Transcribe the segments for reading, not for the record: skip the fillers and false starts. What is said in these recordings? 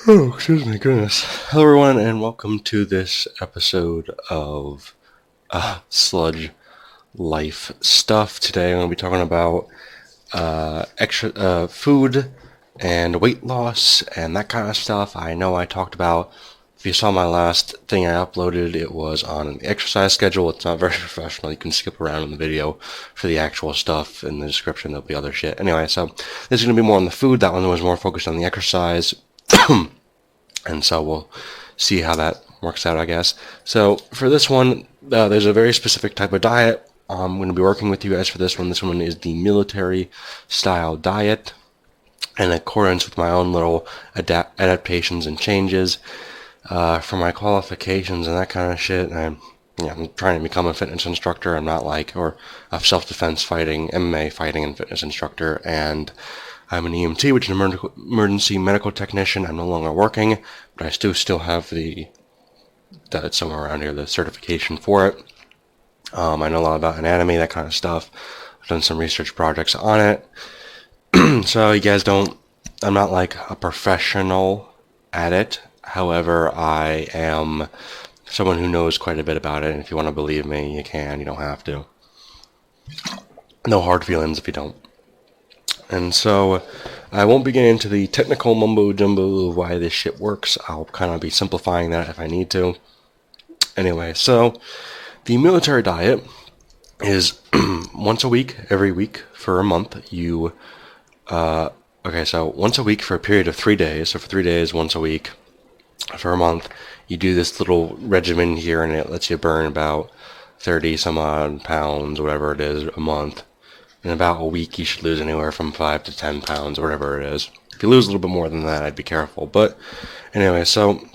Oh, excuse me, goodness. Hello, everyone, and welcome to this episode of Sludge Life stuff. Today, I'm going to be talking about extra food and weight loss and that kind of stuff. I know I talked about. If you saw my last thing I uploaded, it was on an exercise schedule. It's not very professional. You can skip around in the video for the actual stuff. In the description, there'll be other shit. Anyway, so this is going to be more on the food. That one was more focused on the exercise. And so we'll see how that works out, I guess. So for this one, there's a very specific type of diet. I'm going to be working with you guys for this one. This one is the military style diet in accordance with my own little adaptations and changes for my qualifications and that kind of shit. I'm trying to become a fitness instructor. I'm not or a self-defense fighting, MMA fighting and fitness instructor, and I'm an EMT, which is an emergency medical technician. I'm no longer working, but I still have that's somewhere around here, the certification for it. I know a lot about anatomy, that kind of stuff. I've done some research projects on it. So you guys I'm not like a professional at it. However, I am someone who knows quite a bit about it, and if you want to believe me, you can. You don't have to. No hard feelings if you don't. And so I won't be getting into the technical mumbo-jumbo of why this shit works. I'll kind of be simplifying that if I need to. Anyway, so the military diet is once a week, every week for a month. So once a week for a period of 3 days. So for 3 days, once a week for a month, you do this little regimen here, and it lets you burn about 30 some odd pounds, whatever it is, a month. In about a week, you should lose anywhere from 5 to 10 pounds, or whatever it is. If you lose a little bit more than that, I'd be careful. But anyway, so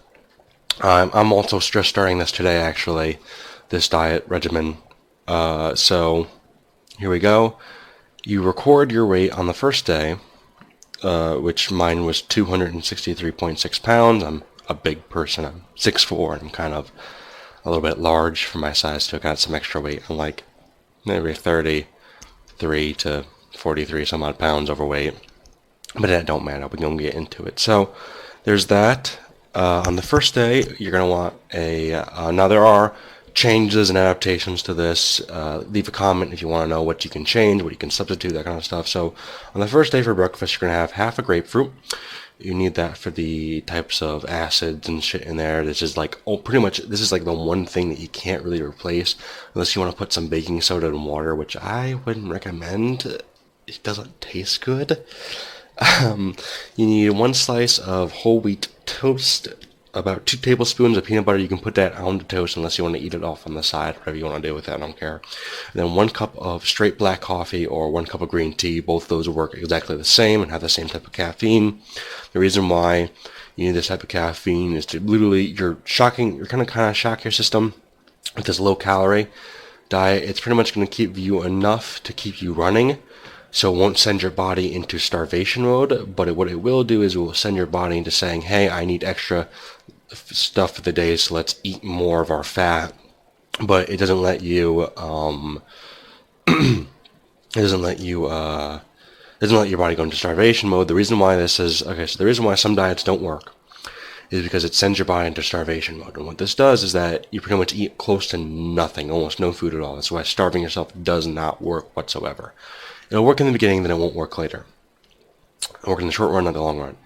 I'm also just starting this today, actually, this diet regimen. So here we go. You record your weight on the first day, which mine was 263.6 pounds. I'm a big person. I'm 6'4", and I'm kind of a little bit large for my size, so I got some extra weight. I'm like maybe 33 to 43 some odd pounds overweight, but that don't matter. We're going to get into it. So there's that. On the first day, you're going to want now there are changes and adaptations to this. Leave a comment if you want to know what you can change, what you can substitute, that kind of stuff. So on the first day for breakfast, you're going to have half a grapefruit. You need that for the types of acids and shit in there. This is pretty much, this is like the one thing that you can't really replace unless you want to put some baking soda and water, which I wouldn't recommend. It doesn't taste good. You need 1 slice of whole wheat toast, about 2 tablespoons of peanut butter. You can put that on the toast unless you want to eat it off on the side, whatever you want to do with that, I don't care. And then 1 cup of straight black coffee or 1 cup of green tea. Both of those work exactly the same and have the same type of caffeine. The reason why you need this type of caffeine is to literally, you're kind of shock your system with this low calorie diet. It's pretty much going to keep you enough to keep you running. So it won't send your body into starvation mode, but what it will do is it will send your body into saying, hey, I need extra stuff for the day, so let's eat more of our fat. But it doesn't let you, it doesn't let your body go into starvation mode. The reason why the reason why some diets don't work is because it sends your body into starvation mode. And what this does is that you pretty much eat close to nothing, almost no food at all. That's why starving yourself does not work whatsoever. It'll work in the beginning, then it won't work later. It'll work in the short run, not the long run.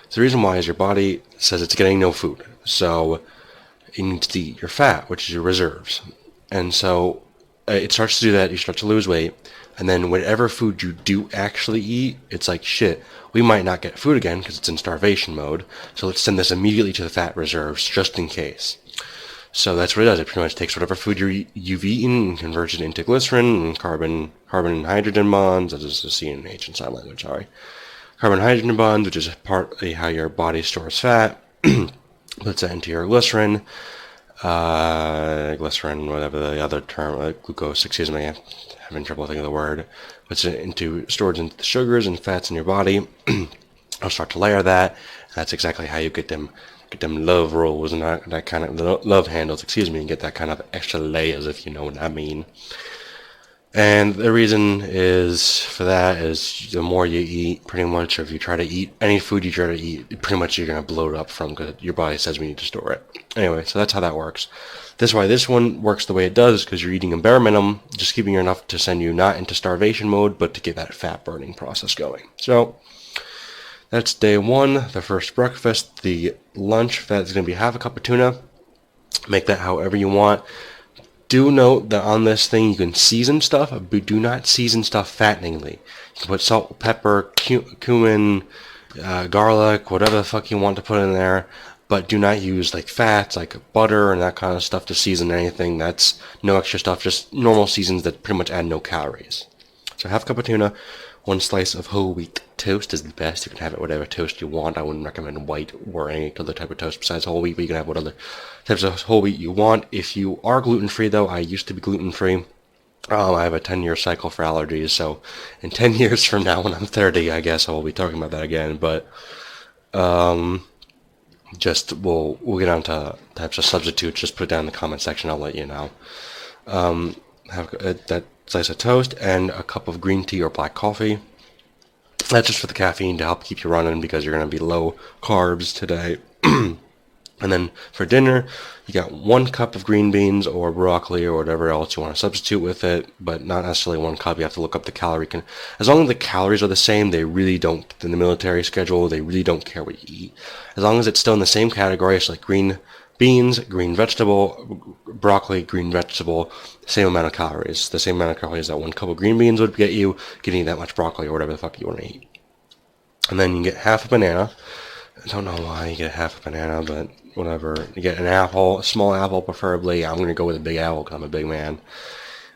So the reason why is your body says it's getting no food. So you need to eat your fat, which is your reserves. And so it starts to do that. You start to lose weight. And then whatever food you do actually eat, it's like, shit, we might not get food again because it's in starvation mode. So let's send this immediately to the fat reserves just in case. So that's what it does. It pretty much takes whatever food you've eaten and converts it into glycerin and carbon and hydrogen bonds. That is the C and H in sign language, sorry. Carbon hydrogen bonds, which is partly how your body stores fat. Puts that into your glycerin. Glycerin, whatever the other term, glucose, excuse me, I'm having trouble thinking of the word. Puts it stored into the sugars and fats in your body. I'll start to layer that. That's exactly how you get them love rolls and that kind of love handles, and get that kind of extra layers, if you know what I mean. And the reason is for that is the more you eat, pretty much, or if you try to eat any food you try to eat, pretty much you're going to bloat up from because your body says we need to store it. Anyway, so that's how that works. That's why this one works the way it does, because you're eating a bare minimum, just keeping enough to send you not into starvation mode, but to get that fat burning process going. So that's day one, the first breakfast. The lunch, that's going to be half a cup of tuna. Make that however you want. Do note that on this thing you can season stuff, but do not season stuff fatteningly. You can put salt, pepper, cumin, garlic, whatever the fuck you want to put in there, but do not use like fats, like butter and that kind of stuff to season anything. That's no extra stuff, just normal seasons that pretty much add no calories. So half a cup of tuna, one slice of whole wheat toast is the best. You can have it whatever toast you want. I wouldn't recommend white or any other type of toast besides whole wheat, but you can have what other types of whole wheat you want. If you are gluten-free, though, I used to be gluten-free. I have a 10-year cycle for allergies, so in 10 years from now, when I'm 30, I guess I will be talking about that again. But just we'll get on to types of substitutes. Just put it down in the comment section. I'll let you know. Have that slice of toast and a cup of green tea or black coffee. That's just for the caffeine to help keep you running because you're going to be low carbs today. And then for dinner, you got 1 cup of green beans or broccoli or whatever else you want to substitute with it, but not necessarily 1 cup. You have to look up the calorie. As long as the calories are the same, they really don't, in the military schedule, they really don't care what you eat. As long as it's still in the same category, it's like green beans, green vegetable, broccoli, green vegetable, same amount of calories. The same amount of calories that 1 cup of green beans would get you, getting that much broccoli or whatever the fuck you want to eat. And then you get half a banana. I don't know why you get half a banana, but whatever. You get an apple, a small apple preferably. I'm going to go with a big apple because I'm a big man.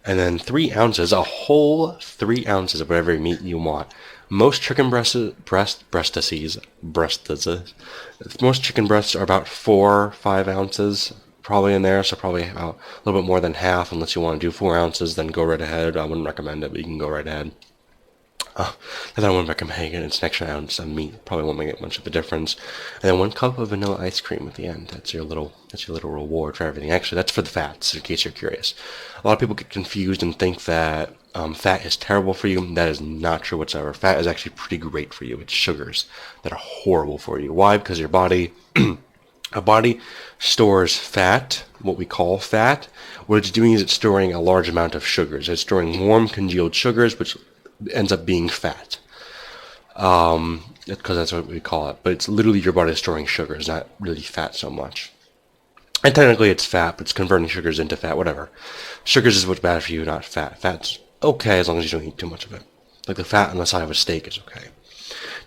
And then 3 ounces, a whole 3 ounces of whatever meat you want. Most chicken breasts are about 4 or 5 ounces probably in there, so probably about a little bit more than half. Unless you want to do 4 ounces, then go right ahead. I wouldn't recommend it, but you can go right ahead. And I wouldn't recommend it. It's an extra ounce of meat. Probably won't make much of a difference. And then 1 cup of vanilla ice cream at the end. That's your little reward for everything. Actually, that's for the fats, in case you're curious. A lot of people get confused and think that fat is terrible for you. That is not true whatsoever. Fat is actually pretty great for you. It's sugars that are horrible for you. Why? Because your body, a body stores fat, what we call fat. What it's doing is it's storing a large amount of sugars. It's storing warm congealed sugars, which ends up being fat. Because that's what we call it. But it's literally your body storing sugars, not really fat so much. And technically it's fat, but it's converting sugars into fat, whatever. Sugars is what's bad for you, not fat. Fat's okay as long as you don't eat too much of it. Like the fat on the side of a steak is okay.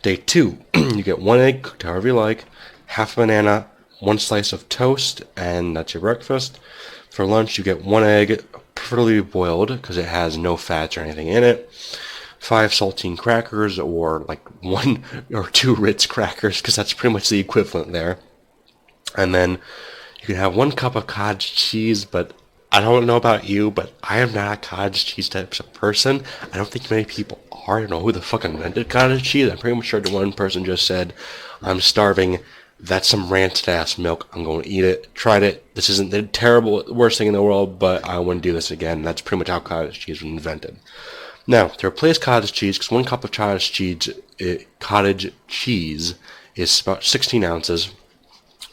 Day 2, you get 1 egg, cooked however you like, half a banana, 1 slice of toast, and that's your breakfast. For lunch, you get 1 egg, preferably boiled, because it has no fats or anything in it. 5 saltine crackers, or like 1 or 2 Ritz crackers, because that's pretty much the equivalent there. And then you can have 1 cup of cottage cheese, but I don't know about you, but I am not a cottage cheese type of person. I don't think many people are. I don't know who the fuck invented cottage cheese. I'm pretty much sure the one person just said, I'm starving. That's some rancid ass milk. I'm going to eat it. Tried it. This isn't the terrible, worst thing in the world, but I wouldn't do this again. That's pretty much how cottage cheese was invented. Now, to replace cottage cheese, because 1 cup of cottage cheese is about 16 ounces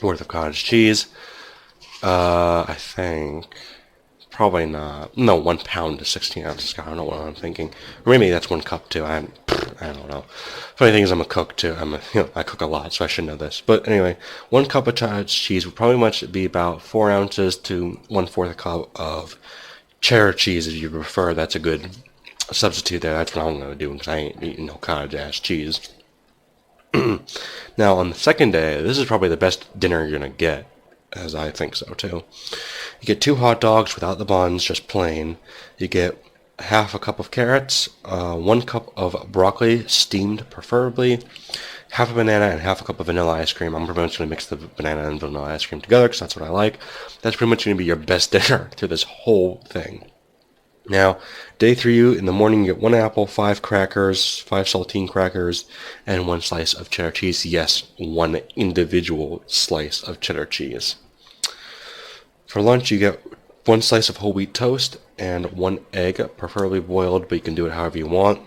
worth of cottage cheese. I think, probably not. No, 1 pound is 16 ounces. I don't know what I'm thinking. Or maybe that's 1 cup too. I don't know. Funny thing is, I'm a cook too. I cook a lot, so I should know this. But anyway, 1 cup of cottage cheese would probably much be about 4 ounces to 1/4 a cup of cheddar cheese, if you prefer. That's a good substitute there. That's what I'm going to do, because I ain't eating no cottage ass cheese. Now, on the second day, this is probably the best dinner you're going to get, as I think so too. You get 2 hot dogs without the buns, just plain. You get half a cup of carrots, 1 cup of broccoli, steamed preferably, half a banana, and half a cup of vanilla ice cream. I'm pretty much going to mix the banana and vanilla ice cream together, because that's what I like. That's pretty much going to be your best dinner through this whole thing. Now, day 3, in the morning, you get 1 apple, 5 crackers, 5 saltine crackers, and 1 slice of cheddar cheese. Yes, 1 individual slice of cheddar cheese. For lunch, you get 1 slice of whole wheat toast, and 1 egg, preferably boiled, but you can do it however you want.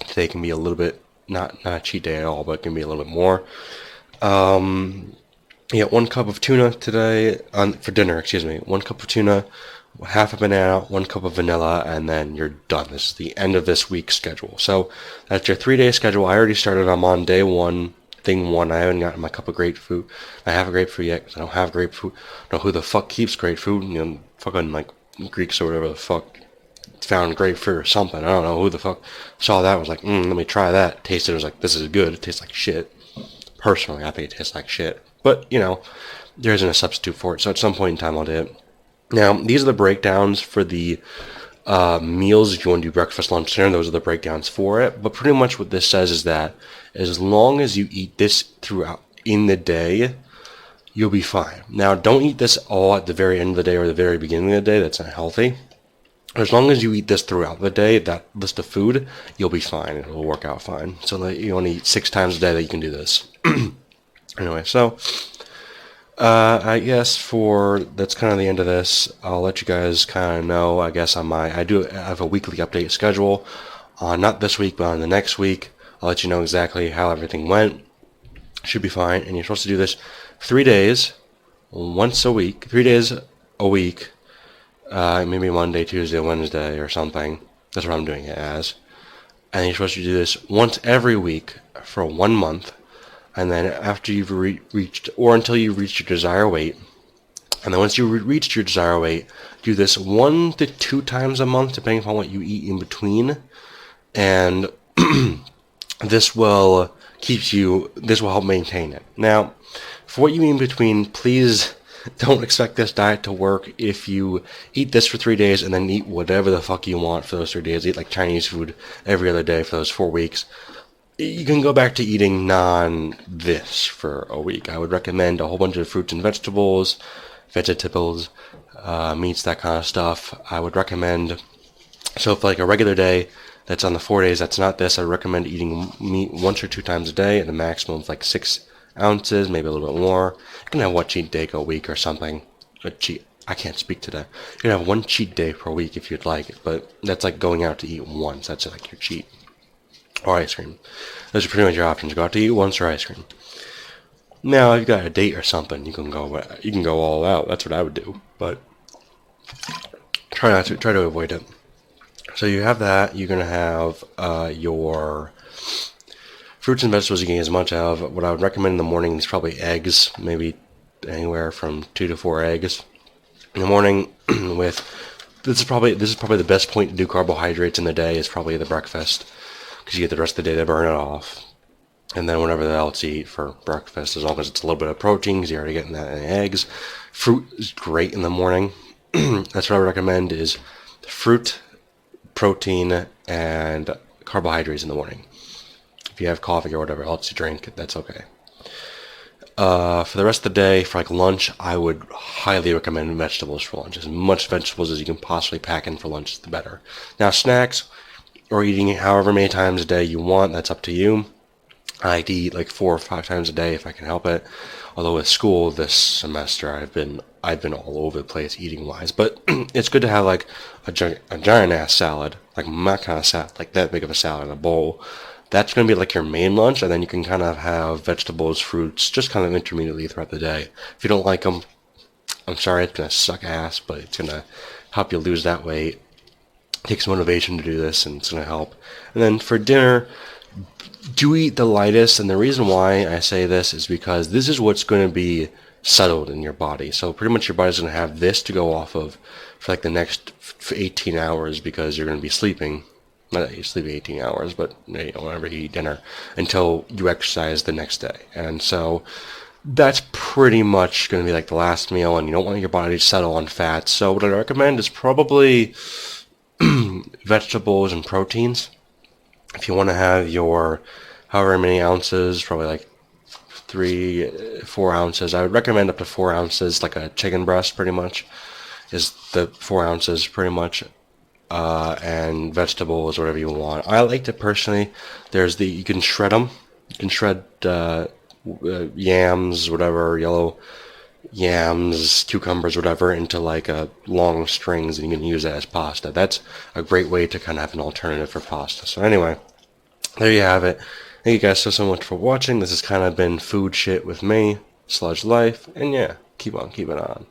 Today can be a little bit, not a cheat day at all, but it can be a little bit more. Yeah, 1 cup of tuna today, for dinner, excuse me. 1 cup of tuna, half a banana, 1 cup of vanilla, and then you're done. This is the end of this week's schedule. So that's your 3-day schedule. I already started. I'm on day 1, thing 1. I haven't gotten my cup of grapefruit. I have a grapefruit yet because I don't have grapefruit. I don't know who the fuck keeps grapefruit. You know, fucking like Greeks or whatever the fuck found grapefruit or something. I don't know who the fuck saw that, was like, let me try that. Tasted it, was like, this is good. It tastes like shit. Personally, I think it tastes like shit. But, you know, there isn't a substitute for it, so at some point in time I'll do it. Now, these are the breakdowns for the meals. If you want to do breakfast, lunch, dinner, those are the breakdowns for it. But pretty much what this says is that as long as you eat this throughout in the day, you'll be fine. Now, don't eat this all at the very end of the day or the very beginning of the day. That's not healthy. As long as you eat this throughout the day, that list of food, you'll be fine. It'll work out fine. So that you only eat 6 times a day that you can do this. Anyway, so I guess that's kind of the end of this. I'll let you guys kind of know, I guess, I do have a weekly update schedule. Not this week, but on the next week. I'll let you know exactly how everything went. Should be fine. And you're supposed to do this 3 days, once a week, 3 days a week. Maybe Monday, Tuesday, Wednesday, or something. That's what I'm doing it as. And you're supposed to do this once every week for 1 month. And then after you've reached, or until you reach your desired weight. And then once you reached your desired weight, do this 1 to 2 times a month, depending upon what you eat in between. And this will help maintain it. Now, for what you eat in between, please don't expect this diet to work if you eat this for 3 days and then eat whatever the fuck you want for those 3 days. Eat like Chinese food every other day for those 4 weeks. You can go back to eating this for a week. I would recommend a whole bunch of fruits and vegetables, meats, that kind of stuff. I would recommend, so for like a regular day that's on the 4 days, that's not this, I would recommend eating meat 1 or 2 times a day at a maximum of like 6 ounces, maybe a little bit more. You can have 1 cheat day a week or something. I can't speak today. You can have 1 cheat day per week if you'd like, but that's like going out to eat once. That's like your cheat. Or ice cream. Those are pretty much your options. Go out to eat once or ice cream. Now, if you've got a date or something, you can go all out. That's what I would do. But try to avoid it. So you have that. You're gonna have your fruits and vegetables you can get as much of. What I would recommend in the morning is probably eggs, maybe anywhere from 2 to 4 eggs in the morning. This is probably the best point to do carbohydrates in the day, is probably the breakfast, because you get the rest of the day to burn it off. And then whatever else you eat for breakfast, as long as it's a little bit of protein, because you're already getting that in eggs. Fruit is great in the morning. That's what I would recommend, is fruit, protein, and carbohydrates in the morning. If you have coffee or whatever else you drink, that's okay. For the rest of the day, for like lunch, I would highly recommend vegetables for lunch. As much vegetables as you can possibly pack in for lunch, the better. Now, snacks, or eating it however many times a day you want, that's up to you. I like to eat like 4 or 5 times a day if I can help it. Although with school this semester, I've been all over the place eating wise. But it's good to have like a giant ass salad, like my kind of salad, like that big of a salad in a bowl. That's going to be like your main lunch, and then you can kind of have vegetables, fruits, just kind of intermittently throughout the day. If you don't like them, I'm sorry, it's going to suck ass, but it's going to help you lose that weight. It takes motivation to do this, and it's going to help. And then for dinner, do eat the lightest, and the reason why I say this is because this is what's going to be settled in your body. So pretty much your body's going to have this to go off of for like the next 18 hours, because you're going to be sleeping. Not that you sleep 18 hours, but whenever you eat dinner, until you exercise the next day. And so that's pretty much going to be like the last meal, and you don't want your body to settle on fats. So what I recommend is probably vegetables and proteins. If you want to have your however many ounces, probably like 3-4 ounces. I would recommend up to 4 ounces, like a chicken breast pretty much is the 4 ounces pretty much. And vegetables, whatever you want. I like to personally, you can shred them. You can shred yams, whatever, yams, cucumbers, whatever, into like long strings, and you can use that as pasta. That's a great way to kind of have an alternative for pasta. So anyway, there you have it. Thank you guys so much for watching. This has kind of been food shit with me, Sludge Life, and yeah, keep on keeping on.